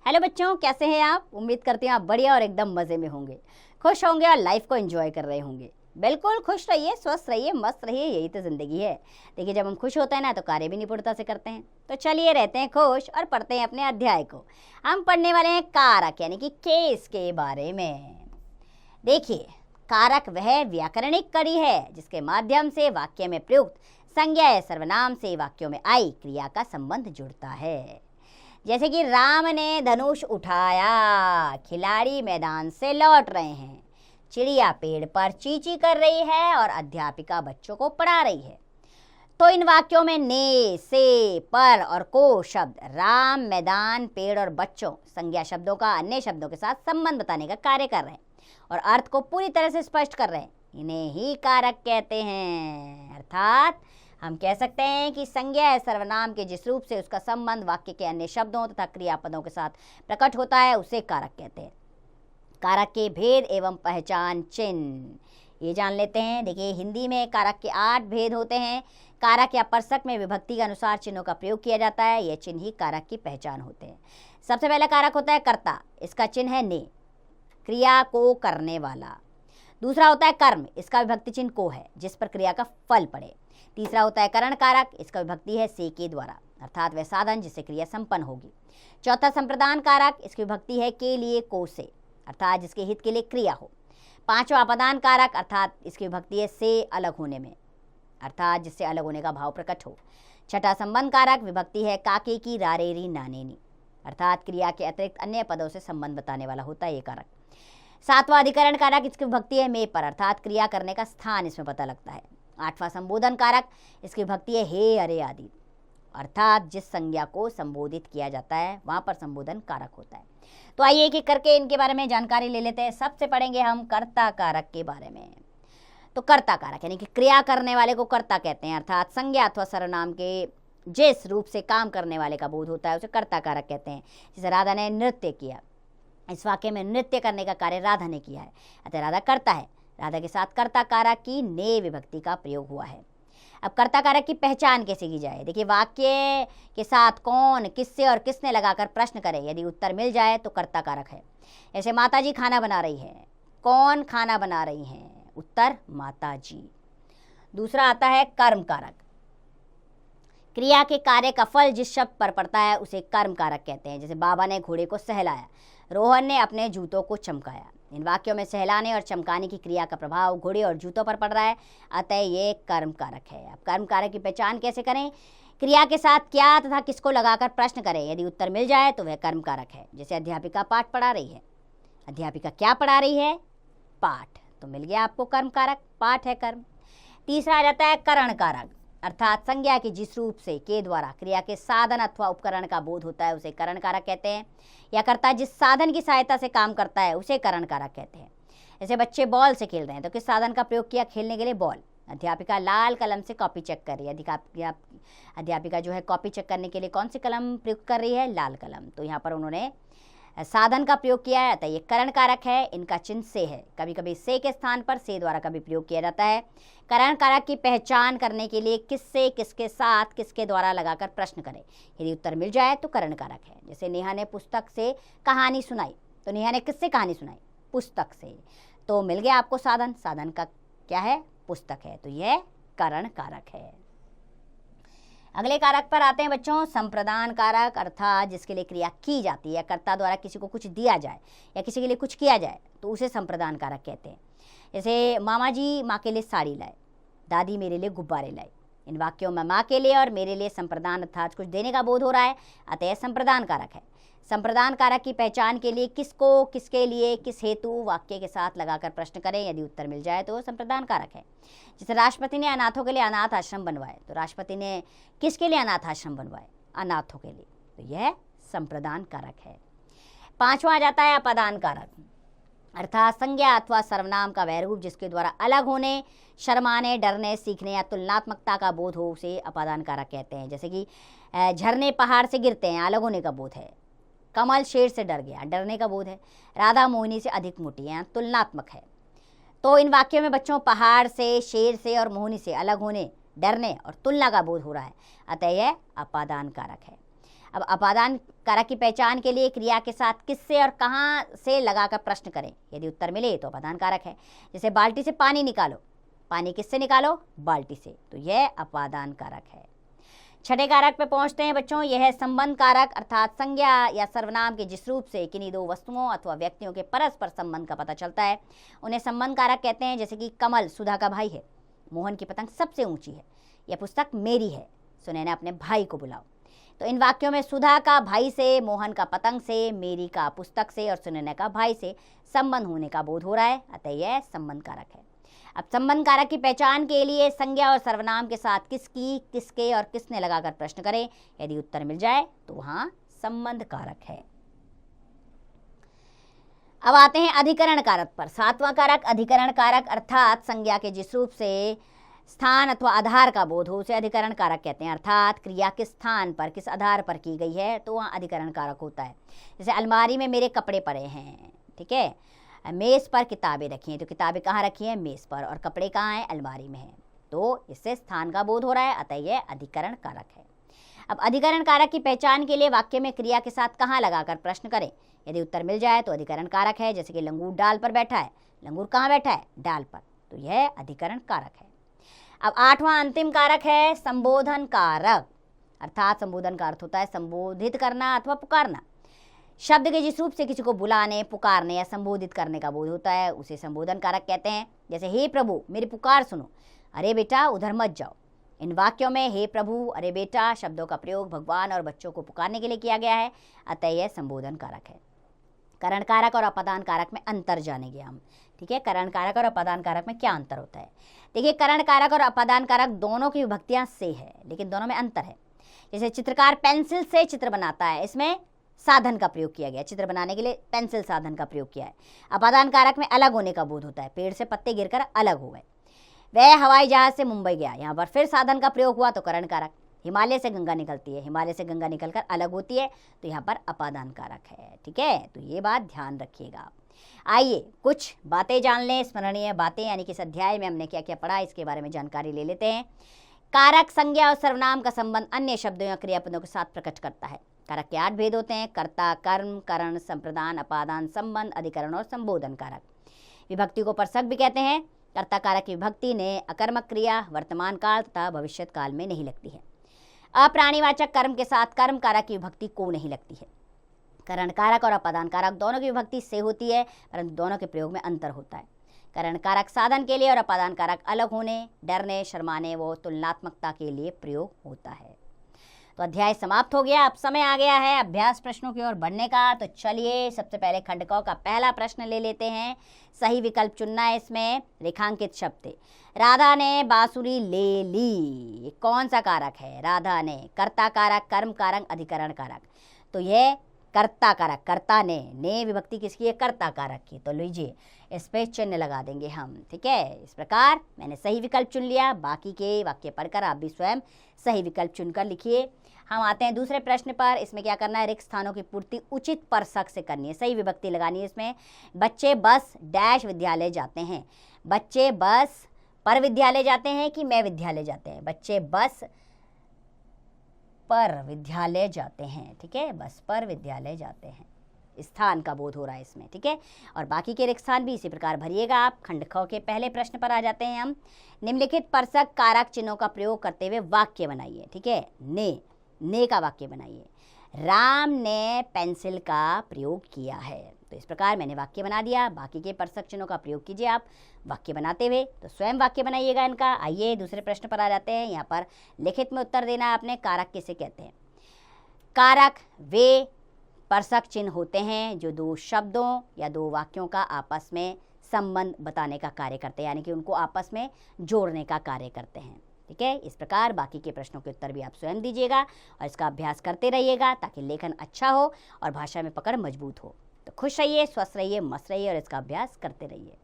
Hello बच्चों, कैसे हैं आप? उम्मीद करती हूँ आप बढ़िया और एकदम मज़े में होंगे, खुश होंगे और लाइफ को एंजॉय कर रहे होंगे। बिल्कुल खुश रहिए, स्वस्थ रहिए, मस्त रहिए, यही तो ज़िंदगी है। देखिए, जब हम खुश होते हैं ना तो कार्य भी निपुणता से करते हैं। तो चलिए रहते हैं खुश और पढ़ते हैं अपने अध्याय को। हम पढ़ने वाले हैं कारक यानी कि केस के बारे में। देखिए, कारक वह व्याकरणिक कड़ी है जिसके माध्यम से वाक्य में प्रयुक्त संज्ञा या सर्वनाम से वाक्यों में आई क्रिया का संबंध जुड़ता है। जैसे कि राम ने धनुष उठाया, खिलाड़ी मैदान से लौट रहे हैं, चिड़िया पेड़ पर चींची कर रही है और अध्यापिका बच्चों को पढ़ा रही है। तो इन वाक्यों में ने, से, पर और को शब्द राम, मैदान, पेड़ और बच्चों संज्ञा शब्दों का अन्य शब्दों के साथ संबंध बताने का कार्य कर रहे हैं और अर्थ को पूरी तरह से स्पष्ट कर रहे हैं। इन्हें ही कारक कहते हैं। अर्थात हम कह सकते हैं कि संज्ञा या सर्वनाम के जिस रूप से उसका संबंध वाक्य के अन्य शब्दों तथा क्रियापदों के साथ प्रकट होता है उसे कारक कहते हैं। कारक के भेद एवं पहचान चिन्ह ये जान लेते हैं। देखिए, हिंदी में कारक के 8 भेद होते हैं। कारक या परसक में विभक्ति के अनुसार चिन्हों का प्रयोग किया जाता है। ये चिन्ह ही कारक की पहचान होते हैं। सबसे पहला कारक होता है कर्ता, इसका चिन्ह है ने, क्रिया को करने वाला। दूसरा होता है कर्म, इसका विभक्ति चिन्ह को है, जिस पर क्रिया का फल पड़े। तीसरा होता है करण कारक, इसका विभक्ति है से के द्वारा, अर्थात वह साधन जिससे क्रिया संपन्न होगी। चौथा संप्रदान कारक, इसकी विभक्ति है के लिए को से, अर्थात जिसके हित के लिए क्रिया हो। पांचवा अपदान कारक, अर्थात इसकी विभक्ति है से अलग होने में, अर्थात जिससे अलग होने का भाव प्रकट हो। छठा संबंध कारक, विभक्ति है काके की, रारेरी, नानेनी, अर्थात क्रिया के अतिरिक्त अन्य पदों से संबंध बताने वाला होता है ये कारक। सातवां अधिकरण कारक, इसकी विभक्ति है में पर, अर्थात क्रिया करने का स्थान इसमें पता लगता है। आठवां संबोधन कारक, इसकी विभक्ति है हे, अरे आदि, अर्थात जिस संज्ञा को संबोधित किया जाता है वहां पर संबोधन कारक होता है। तो आइए एक एक करके इनके बारे में जानकारी ले लेते हैं। सबसे पढ़ेंगे हम कर्ता कारक के बारे में। तो कर्ता कारक यानी कि क्रिया करने वाले को कर्ता कहते हैं, अर्थात संज्ञा अथवा सर्वनाम के जिस रूप से काम करने वाले का बोध होता है उसे कर्ता कारक कहते हैं। जैसे राधा ने नृत्य किया, इस वाक्य में नृत्य करने का कार्य राधा ने किया है, अतः राधा कर्ता है। राधा के साथ कर्ता कारक की ने विभक्ति का प्रयोग हुआ है। अब कर्ता कारक की पहचान कैसे की जाए? देखिए, वाक्य के साथ कौन, किससे और किसने लगाकर प्रश्न करें, यदि उत्तर मिल जाए तो कर्ता कारक है। जैसे माता जी खाना बना रही है, कौन खाना बना रही हैं? उत्तर माता जी। दूसरा आता है कर्म कारक, क्रिया के कार्य का फल जिस शब्द पर पड़ता है उसे कर्म कारक कहते हैं। जैसे बाबा ने घोड़े को सहलाया, रोहन ने अपने जूतों को चमकाया। इन वाक्यों में सहलाने और चमकाने की क्रिया का प्रभाव घोड़े और जूतों पर पड़ रहा है, अतः ये कर्म कारक है। अब कर्म कारक की पहचान कैसे करें? क्रिया के साथ क्या तथा किसको लगाकर प्रश्न करें, यदि उत्तर मिल जाए तो वह कर्म कारक है। जैसे अध्यापिका पाठ पढ़ा रही है, अध्यापिका क्या पढ़ा रही है? पाठ, तो मिल गया आपको कर्म कारक, पाठ है कर्म। तीसरा आ जाता है करण कारक, अर्थात संज्ञा के जिस रूप से के द्वारा क्रिया के साधन अथवा उपकरण का बोध होता है उसे करण कारक कहते हैं, या कर्ता जिस साधन की सहायता से काम करता है उसे करण कारक कहते हैं। जैसे बच्चे बॉल से खेल रहे हैं तो किस साधन का प्रयोग किया खेलने के लिए? बॉल। अध्यापिका लाल कलम से कॉपी चेक कर रही है, अध्यापिका जो है कॉपी चेक करने के लिए कौन सी कलम प्रयोग कर रही है? लाल कलम। तो यहाँ पर उन्होंने साधन का प्रयोग किया है, अतः ये करण कारक है। इनका चिन्ह से है, कभी कभी से के स्थान पर से द्वारा का भी प्रयोग किया जाता है। करण कारक की पहचान करने के लिए किससे, किसके साथ, किसके द्वारा लगाकर प्रश्न करें, यदि उत्तर मिल जाए तो करण कारक है। जैसे नेहा ने पुस्तक से कहानी सुनाई, तो नेहा ने किससे कहानी सुनाई? पुस्तक से, तो मिल गया आपको साधन। साधन का क्या है? पुस्तक है, तो यह करण कारक है। अगले कारक पर आते हैं बच्चों, संप्रदान कारक, अर्थात जिसके लिए क्रिया की जाती है, कर्ता द्वारा किसी को कुछ दिया जाए या किसी के लिए कुछ किया जाए तो उसे संप्रदान कारक कहते हैं। जैसे मामा जी माँ के लिए साड़ी लाए, दादी मेरे लिए गुब्बारे लाए। इन वाक्यों में माँ के लिए और मेरे लिए संप्रदान अर्थात कुछ देने का बोध हो रहा है, अतः संप्रदान कारक है। संप्रदान कारक की पहचान के लिए किसको, किसके लिए, किस हेतु वाक्य के साथ लगाकर प्रश्न करें, यदि उत्तर मिल जाए तो संप्रदान कारक है। जैसे राष्ट्रपति ने अनाथों के लिए अनाथ आश्रम बनवाए, तो राष्ट्रपति ने किसके लिए अनाथ आश्रम बनवाए? अनाथों के लिए, तो यह संप्रदान कारक है। पांचवा आ जाता है अपदान कारक, अर्थात संज्ञा अथवा सर्वनाम का वह रूप जिसके द्वारा अलग होने, शर्माने, डरने, सीखने या तुलनात्मकता का बोध हो उसे अपादान कारक कहते हैं। जैसे कि झरने पहाड़ से गिरते हैं, अलग होने का बोध है। कमल शेर से डर गया, डरने का बोध है। राधा मोहिनी से अधिक मोटी है, तुलनात्मक है। तो इन वाक्यों में बच्चों पहाड़ से, शेर से और मोहिनी से अलग होने, डरने और तुलना का बोध हो रहा है, अतः यह अपादान कारक है। अब अपादान कारक की पहचान के लिए क्रिया के साथ किससे और कहाँ से लगाकर प्रश्न करें। यदि उत्तर मिले तो अपादान कारक है। जैसे बाल्टी से पानी निकालो, पानी किससे निकालो? बाल्टी से, तो यह अपादान कारक है। छठे कारक पे पहुंचते हैं बच्चों। यह है संबंध कारक, अर्थात संज्ञा या सर्वनाम के जिस रूप से किन्हीं दो वस्तुओं अथवा व्यक्तियों के परस्पर संबंध का पता चलता है उन्हें संबंध कारक कहते हैं। जैसे कि कमल सुधा का भाई है, मोहन की पतंग सबसे ऊंची है, यह पुस्तक मेरी है, सुनैना अपने भाई को बुलाओ। तो इन वाक्यों में सुधा का भाई से, मोहन का पतंग से, मेरी का पुस्तक से और सुनैना का भाई से संबंध होने का बोध हो रहा है, अतः यह संबंध कारक है। अब संबंध कारक की पहचान के लिए संज्ञा और सर्वनाम के साथ किसकी, किसके और किसने लगाकर प्रश्न करें। यदि उत्तर मिल जाए तो वहां संबंध कारक है। अब आते हैं अधिकरण कारक पर। सातवां कारक अधिकरण कारक, अर्थात संज्ञा के जिस रूप से स्थान अथवा आधार का बोध हो उसे अधिकरण कारक कहते हैं। अर्थात क्रिया किस स्थान पर, किस आधार पर की गई है तो वहाँ अधिकरण कारक होता है। जैसे अलमारी में मेरे कपड़े पड़े हैं, ठीक है, मेज़ पर किताबें रखी हैं, तो किताबें कहाँ रखी हैं? मेज़ पर, और कपड़े कहाँ हैं? अलमारी में हैं। तो इससे स्थान का बोध हो रहा है, अतः यह अधिकरण कारक है। अब अधिकरण कारक की पहचान के लिए वाक्य में क्रिया के साथ कहाँ लगाकर प्रश्न करें। यदि उत्तर मिल जाए तो अधिकरण कारक है। जैसे कि लंगूर डाल पर बैठा है, लंगूर कहाँ बैठा है? डाल पर, तो यह अधिकरण कारक है। अब आठवां अंतिम कारक है संबोधन कारक, अर्थात संबोधन का अर्थ होता है संबोधित करना अथवा पुकारना। शब्द के जिस रूप से किसी को बुलाने, पुकारने या संबोधित करने का बोध होता है उसे संबोधन कारक कहते हैं। जैसे हे प्रभु मेरी पुकार सुनो, अरे बेटा उधर मत जाओ। इन वाक्यों में हे प्रभु, अरे बेटा शब्दों का प्रयोग भगवान और बच्चों को पुकारने के लिए किया गया है, अतः यह संबोधन कारक है। करण कारक और अपादान कारक में अंतर जानेंगे हम, ठीक है। करण कारक और अपादान कारक में क्या अंतर होता है? देखिए, करण कारक और अपादान कारक दोनों की विभक्तियां से है, लेकिन दोनों में अंतर है। जैसे चित्रकार पेंसिल से चित्र बनाता है, इसमें साधन का प्रयोग किया गया, चित्र बनाने के लिए पेंसिल साधन का प्रयोग किया है। अपादान कारक में अलग होने का बोध होता है, पेड़ से पत्ते गिरकर अलग हो गए। वह हवाई जहाज से मुंबई गया, यहाँ पर फिर साधन का प्रयोग हुआ तो करण कारक। हिमालय से गंगा निकलती है, हिमालय से गंगा निकलकर अलग होती है, तो यहाँ पर अपादान कारक है, ठीक है। तो ये बात ध्यान रखिएगा। आइए कुछ बातें जान लें, स्मरणीय बातें, यानी कि इस अध्याय में हमने क्या क्या पढ़ा इसके बारे में जानकारी ले लेते हैं। कारक संज्ञा और सर्वनाम का संबंध अन्य शब्दों या क्रियापदों के साथ प्रकट करता है। कारक के 8 भेद होते हैं: कर्ता, कर्म, करण, संप्रदान, अपादान, संबंध, अधिकरण और संबोधन कारक। विभक्ति को परसक भी कहते हैं। कर्ता कारक की विभक्ति ने अकर्मक क्रिया वर्तमान काल तथा भविष्य काल में नहीं लगती है। अप्राणीवाचक कर्म के साथ कर्म कारक की विभक्ति को नहीं लगती है। करण कारक और अपादान कारक दोनों की विभक्ति से होती है, परंतु दोनों के प्रयोग में अंतर होता है। करण कारक साधन के लिए और अपादान कारक अलग होने, डरने, शर्माने व तुलनात्मकता के लिए प्रयोग होता है। तो अध्याय समाप्त हो गया। अब समय आ गया है अभ्यास प्रश्नों की ओर बढ़ने का। तो चलिए सबसे पहले खंड क का पहला प्रश्न ले लेते हैं। सही विकल्प चुनना है। इसमें रेखांकित शब्द थे। राधा ने बांसुरी ले ली, ये कौन सा कारक है? राधा ने। कर्ता कारक, कर्म कारक, अधिकरण कारक, तो यह कर्ता कारक। कर्ता ने विभक्ति किसकी है? कर्ता कारक की। तो लीजिए इस पे चिन्ह लगा देंगे हम, ठीक है। इस प्रकार मैंने सही विकल्प चुन लिया। बाकी के वाक्य पढ़कर आप भी स्वयं सही विकल्प चुनकर लिखिए। हम आते हैं दूसरे प्रश्न पर। इसमें क्या करना है? रिक्त स्थानों की पूर्ति उचित परसक से करनी है, सही विभक्ति लगानी है। इसमें बच्चे बस डैश विद्यालय जाते हैं। बच्चे बस पर विद्यालय जाते हैं कि मैं विद्यालय जाते हैं? बच्चे बस पर विद्यालय जाते हैं, ठीक है। बस पर विद्यालय जाते हैं, स्थान का बोध हो रहा है इसमें, ठीक है। और बाकी के रिक्त स्थान भी इसी प्रकार भरिएगा आप। खंड ख के पहले प्रश्न पर आ जाते हैं हम। निम्नलिखित परसक कारक चिन्हों का प्रयोग करते हुए वाक्य बनाइए, ठीक है। ने का वाक्य बनाइए। राम ने पेंसिल का प्रयोग किया है। तो इस प्रकार मैंने वाक्य बना दिया। बाकी के परसक चिन्हों का प्रयोग कीजिए आप वाक्य बनाते हुए। तो स्वयं वाक्य बनाइएगा इनका। आइए दूसरे प्रश्न पर आ जाते हैं। यहाँ पर लिखित में उत्तर देना है आपने। कारक किसे कहते हैं? कारक वे परसक चिन्ह होते हैं जो दो शब्दों या दो वाक्यों का आपस में संबंध बताने का कार्य करते हैं, यानी कि उनको आपस में जोड़ने का कार्य करते हैं, ठीक है। इस प्रकार बाकी के प्रश्नों के उत्तर भी आप स्वयं दीजिएगा और इसका अभ्यास करते रहिएगा ताकि लेखन अच्छा हो और भाषा में पकड़ मजबूत हो। तो खुश रहिए, स्वस्थ रहिए, मस्त रहिए और इसका अभ्यास करते रहिए।